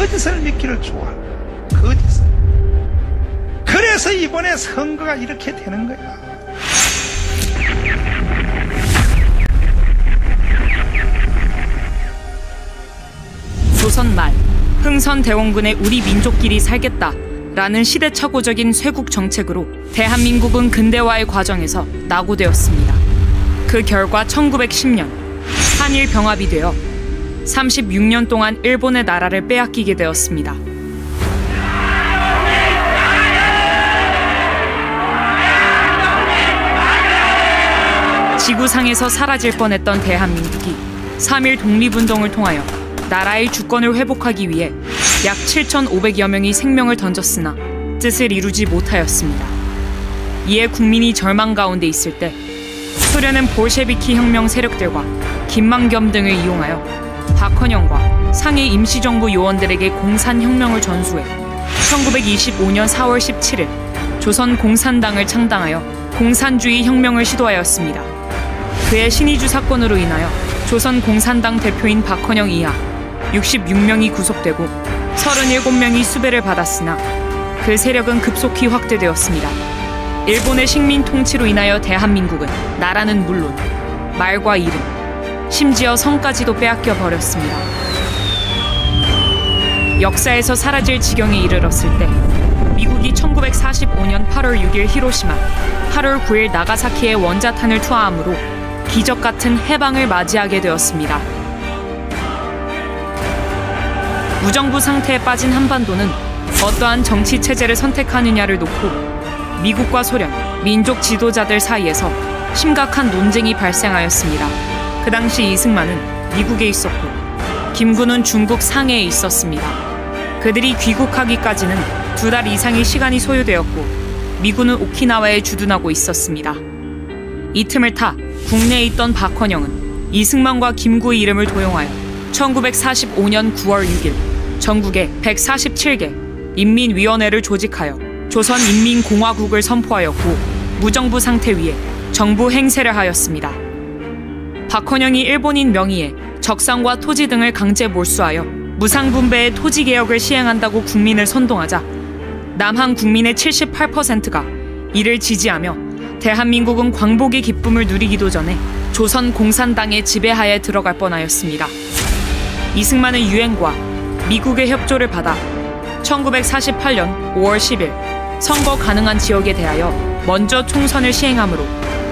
거짓을 믿기를 좋아하는 거짓을. 그래서 이번에 선거가 이렇게 되는 거야. 조선 말 흥선대원군의 우리 민족끼리 살겠다라는 시대착오적인 쇄국 정책으로 대한민국은 근대화의 과정에서 낙오되었습니다. 그 결과 1910년 한일 병합이 되어 36년 동안 일본의 나라를 빼앗기게 되었습니다. 지구상에서 사라질 뻔했던 대한민국이 3.1 독립운동을 통하여 나라의 주권을 회복하기 위해 약 7,500여 명이 생명을 던졌으나 뜻을 이루지 못하였습니다. 이에 국민이 절망 가운데 있을 때 소련은 볼셰비키 혁명 세력들과 김만겸 등을 이용하여 박헌영과 상해 임시정부 요원들에게 공산혁명을 전수해 1925년 4월 17일 조선공산당을 창당하여 공산주의 혁명을 시도하였습니다. 그의 신의주 사건으로 인하여 조선공산당 대표인 박헌영 이하 66명이 구속되고 37명이 수배를 받았으나 그 세력은 급속히 확대되었습니다. 일본의 식민 통치로 인하여 대한민국은 나라는 물론 말과 이름, 심지어 성까지도 빼앗겨 버렸습니다. 역사에서 사라질 지경에 이르렀을 때 미국이 1945년 8월 6일 히로시마, 8월 9일 나가사키의 원자탄을 투하함으로 기적 같은 해방을 맞이하게 되었습니다. 무정부 상태에 빠진 한반도는 어떠한 정치 체제를 선택하느냐를 놓고 미국과 소련, 민족 지도자들 사이에서 심각한 논쟁이 발생하였습니다. 그 당시 이승만은 미국에 있었고 김구는 중국 상해에 있었습니다. 그들이 귀국하기까지는 2달 이상의 시간이 소요되었고 미군은 오키나와에 주둔하고 있었습니다. 이 틈을 타 국내에 있던 박헌영은 이승만과 김구의 이름을 도용하여 1945년 9월 6일 전국에 147개 인민위원회를 조직하여 조선인민공화국을 선포하였고 무정부 상태 위에 정부 행세를 하였습니다. 박헌영이 일본인 명의의 적산과 토지 등을 강제 몰수하여 무상분배의 토지개혁을 시행한다고 국민을 선동하자 남한 국민의 78%가 이를 지지하며 대한민국은 광복의 기쁨을 누리기도 전에 조선공산당의 지배하에 들어갈 뻔하였습니다. 이승만은 유엔과 미국의 협조를 받아 1948년 5월 10일 선거 가능한 지역에 대하여 먼저 총선을 시행하므로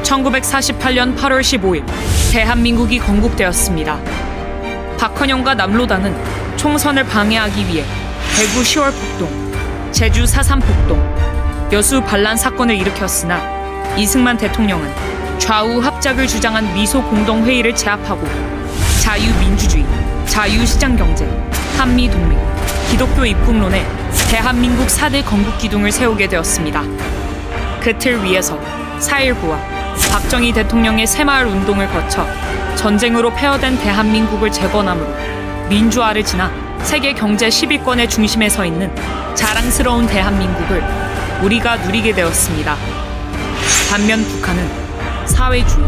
1948년 8월 15일 대한민국이 건국되었습니다. 박헌영과 남로당은 총선을 방해하기 위해 대구 10월 폭동, 제주 4.3 폭동, 여수 반란 사건을 일으켰으나 이승만 대통령은 좌우 합작을 주장한 미소공동회의를 제압하고 자유민주주의, 자유시장경제, 한미동맹, 기독교 입국론에 대한민국 4대 건국기둥을 세우게 되었습니다. 그 틀 위에서 4.19와 박정희 대통령의 새마을 운동을 거쳐 전쟁으로 폐허된 대한민국을 재건함으로 민주화를 지나 세계 경제 10위권의 중심에 서 있는 자랑스러운 대한민국을 우리가 누리게 되었습니다. 반면 북한은 사회주의,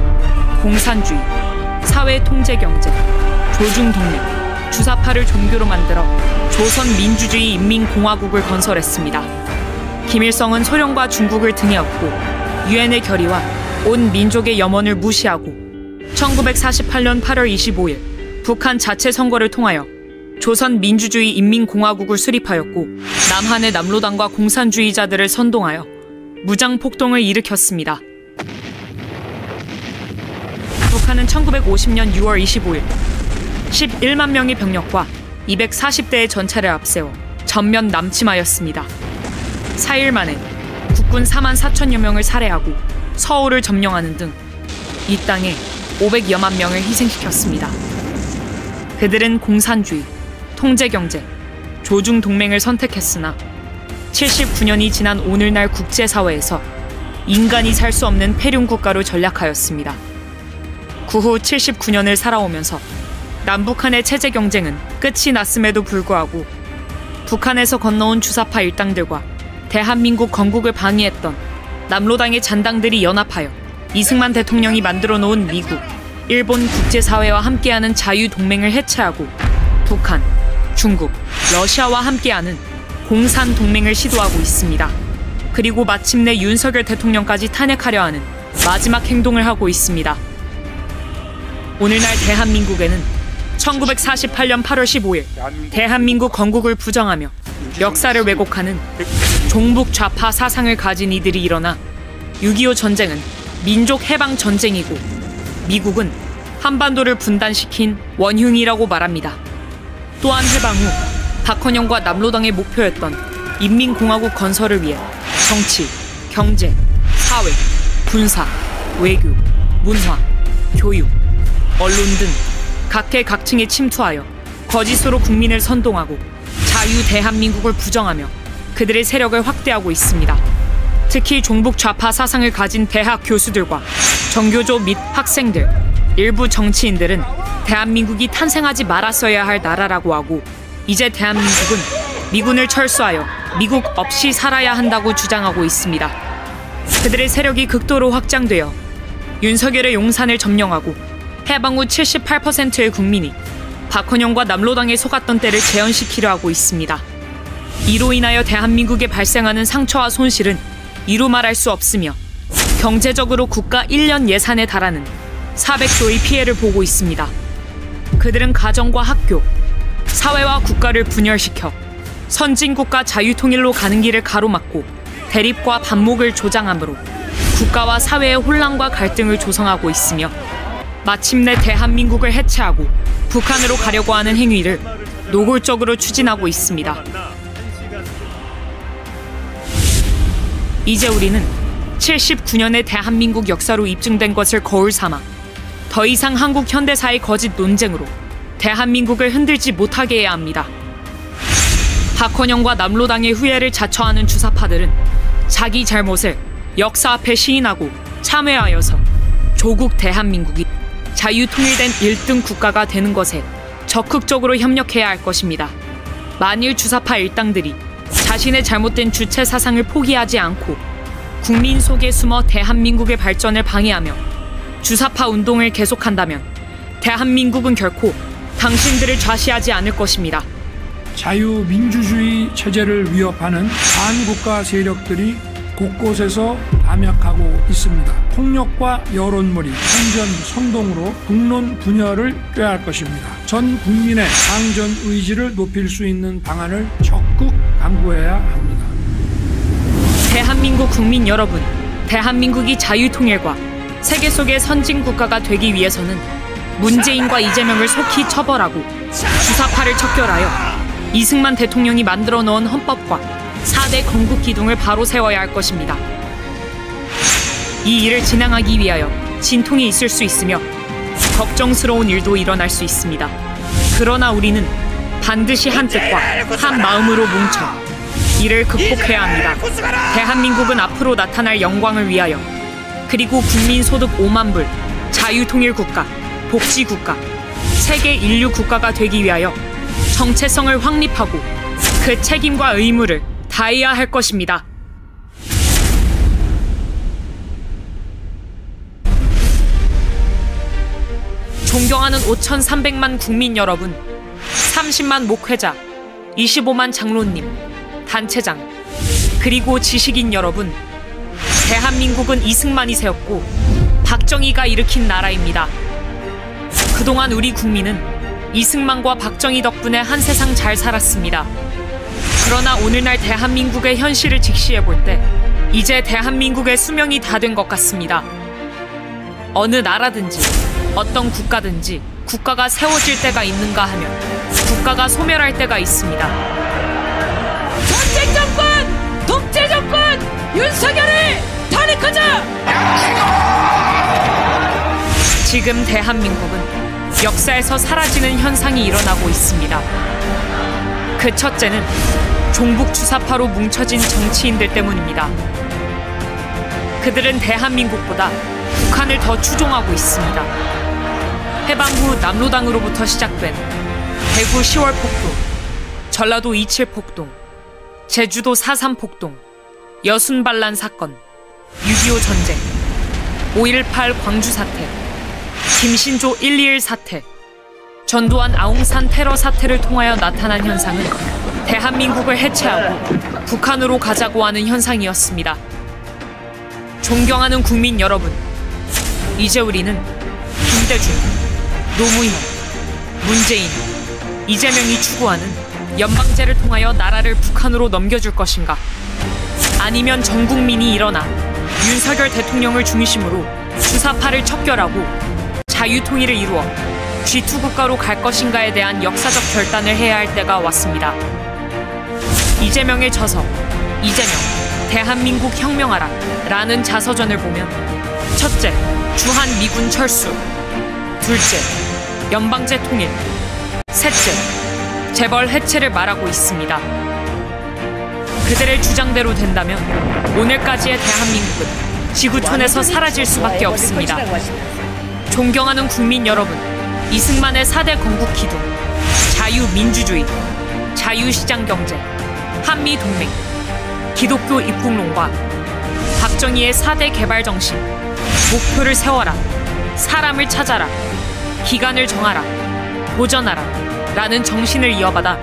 공산주의, 사회통제경제, 조중동맹, 주사파를 종교로 만들어 조선민주주의 인민공화국을 건설했습니다. 김일성은 소련과 중국을 등에 업고 유엔의 결의와 온 민족의 염원을 무시하고 1948년 8월 25일 북한 자체 선거를 통하여 조선민주주의 인민공화국을 수립하였고 남한의 남로당과 공산주의자들을 선동하여 무장폭동을 일으켰습니다. 북한은 1950년 6월 25일 11만 명의 병력과 240대의 전차를 앞세워 전면 남침하였습니다. 4일 만에 국군 4만 4천여 명을 살해하고 서울을 점령하는 등 이 땅에 500여만 명을 희생시켰습니다. 그들은 공산주의, 통제경제, 조중동맹을 선택했으나 79년이 지난 오늘날 국제사회에서 인간이 살 수 없는 폐륜국가로 전락하였습니다. 그 후 79년을 살아오면서 남북한의 체제 경쟁은 끝이 났음에도 불구하고 북한에서 건너온 주사파 일당들과 대한민국 건국을 방해했던 남로당의 잔당들이 연합하여 이승만 대통령이 만들어 놓은 미국, 일본 국제사회와 함께하는 자유동맹을 해체하고 북한, 중국, 러시아와 함께하는 공산 동맹을 시도하고 있습니다. 그리고 마침내 윤석열 대통령까지 탄핵하려 하는 마지막 행동을 하고 있습니다. 오늘날 대한민국에는 1948년 8월 15일 대한민국 건국을 부정하며 역사를 왜곡하는 종북 좌파 사상을 가진 이들이 일어나 6.25 전쟁은 민족 해방 전쟁이고 미국은 한반도를 분단시킨 원흉이라고 말합니다. 또한 해방 후 박헌영과 남로당의 목표였던 인민공화국 건설을 위해 정치, 경제, 사회, 군사, 외교, 문화, 교육, 언론 등 각계각층에 침투하여 거짓으로 국민을 선동하고 자유 대한민국을 부정하며 그들의 세력을 확대하고 있습니다. 특히 종북 좌파 사상을 가진 대학 교수들과 정교조 및 학생들, 일부 정치인들은 대한민국이 탄생하지 말았어야 할 나라라고 하고 이제 대한민국은 미군을 철수하여 미국 없이 살아야 한다고 주장하고 있습니다. 그들의 세력이 극도로 확장되어 윤석열의 용산을 점령하고 해방 후 78%의 국민이 박헌영과 남로당에 속았던 때를 재현시키려 하고 있습니다. 이로 인하여 대한민국에 발생하는 상처와 손실은 이루 말할 수 없으며 경제적으로 국가 1년 예산에 달하는 400조의 피해를 보고 있습니다. 그들은 가정과 학교, 사회와 국가를 분열시켜 선진국가 자유통일로 가는 길을 가로막고 대립과 반목을 조장하므로 국가와 사회의 혼란과 갈등을 조성하고 있으며 마침내 대한민국을 해체하고 북한으로 가려고 하는 행위를 노골적으로 추진하고 있습니다. 이제 우리는 79년의 대한민국 역사로 입증된 것을 거울 삼아 더 이상 한국 현대사의 거짓 논쟁으로 대한민국을 흔들지 못하게 해야 합니다. 박헌영과 남로당의 후예를 자처하는 주사파들은 자기 잘못을 역사 앞에 시인하고 참회하여서 조국 대한민국이 자유통일된 1등 국가가 되는 것에 적극적으로 협력해야 할 것입니다. 만일 주사파 일당들이 자신의 잘못된 주체 사상을 포기하지 않고 국민 속에 숨어 대한민국의 발전을 방해하며 주사파 운동을 계속한다면 대한민국은 결코 당신들을 좌시하지 않을 것입니다. 자유민주주의 체제를 위협하는 반국가 세력들이 곳곳에서 담약하고 있습니다. 폭력과 여론몰이, 선전, 선동으로 국론 분열을 꾀할 것입니다. 전 국민의 항전 의지를 높일 수 있는 방안을 적극 강구해야 합니다. 대한민국 국민 여러분, 대한민국이 자유통일과 세계 속의 선진국가가 되기 위해서는 문재인과 이재명을 속히 처벌하고 주사파를 척결하여 이승만 대통령이 만들어 놓은 헌법과 4대 건국 기둥을 바로 세워야 할 것입니다. 이 일을 진행하기 위하여 진통이 있을 수 있으며 걱정스러운 일도 일어날 수 있습니다. 그러나 우리는 반드시 한 뜻과 한 마음으로 뭉쳐 이를 극복해야 합니다. 대한민국은 앞으로 나타날 영광을 위하여 그리고 국민소득 5만 불, 자유통일국가, 복지국가, 세계 인류 국가가 되기 위하여 정체성을 확립하고 그 책임과 의무를 다해야 할 것입니다. 존경하는 5,300만 국민 여러분, 30만 목회자, 25만 장로님, 단체장, 그리고 지식인 여러분, 대한민국은 이승만이 세웠고 박정희가 일으킨 나라입니다. 그동안 우리 국민은 이승만과 박정희 덕분에 한 세상 잘 살았습니다. 그러나 오늘날 대한민국의 현실을 직시해볼 때 이제 대한민국의 수명이 다 된 것 같습니다. 어느 나라든지 어떤 국가든지 국가가 세워질 때가 있는가 하면 국가가 소멸할 때가 있습니다. 전쟁 정권! 독재 정권! 윤석열을 탄핵하자! 지금 대한민국은 역사에서 사라지는 현상이 일어나고 있습니다. 그 첫째는 종북 주사파로 뭉쳐진 정치인들 때문입니다. 그들은 대한민국보다 북한을 더 추종하고 있습니다. 해방 후 남로당으로부터 시작된 대구 10월 폭동, 전라도 27 폭동, 제주도 4.3 폭동, 여순 반란 사건, 6.25 전쟁, 5.18 광주 사태, 김신조 121 사태, 전두환 아웅산 테러 사태를 통하여 나타난 현상은 대한민국을 해체하고 북한으로 가자고 하는 현상이었습니다. 존경하는 국민 여러분, 이제 우리는 김대중, 노무현, 문재인, 이재명이 추구하는 연방제를 통하여 나라를 북한으로 넘겨줄 것인가? 아니면 전 국민이 일어나 윤석열 대통령을 중심으로 주사파를 척결하고 자유통일을 이루어 G2 국가로 갈 것인가에 대한 역사적 결단을 해야 할 때가 왔습니다. 이재명의 저서 이재명 대한민국 혁명하라 라는 자서전을 보면 첫째, 주한 미군 철수, 둘째, 연방제 통일, 셋째, 재벌 해체를 말하고 있습니다. 그들의 주장대로 된다면 오늘까지의 대한민국은 지구촌에서 사라질 수밖에 없습니다. 존경하는 국민 여러분, 이승만의 4대 건국 기둥, 자유민주주의, 자유시장경제, 한미동맹, 기독교 입국론과 박정희의 4대 개발정신, 목표를 세워라, 사람을 찾아라, 기간을 정하라, 도전하라 라는 정신을 이어받아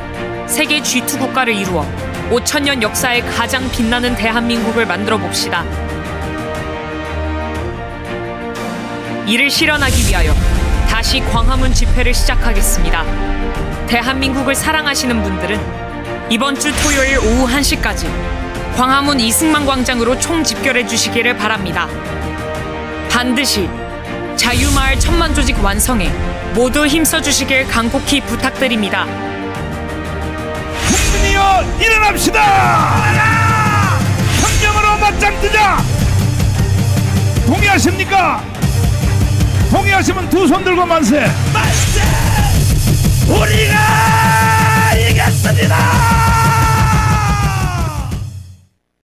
세계 G2 국가를 이루어 5,000년 역사에 가장 빛나는 대한민국을 만들어 봅시다. 이를 실현하기 위하여 다시 광화문 집회를 시작하겠습니다. 대한민국을 사랑하시는 분들은 이번 주 토요일 오후 1시까지 광화문 이승만 광장으로 총집결해 주시기를 바랍니다. 반드시 자유마을 1000만 조직 완성에 모두 힘써주시길 간곡히 부탁드립니다. 국민이여 일어납시다! 혁명으로 맞짱 뜨자! 동의하십니까? 동의하시면 두 손 들고 만세! 만세! 우리가 이겼습니다!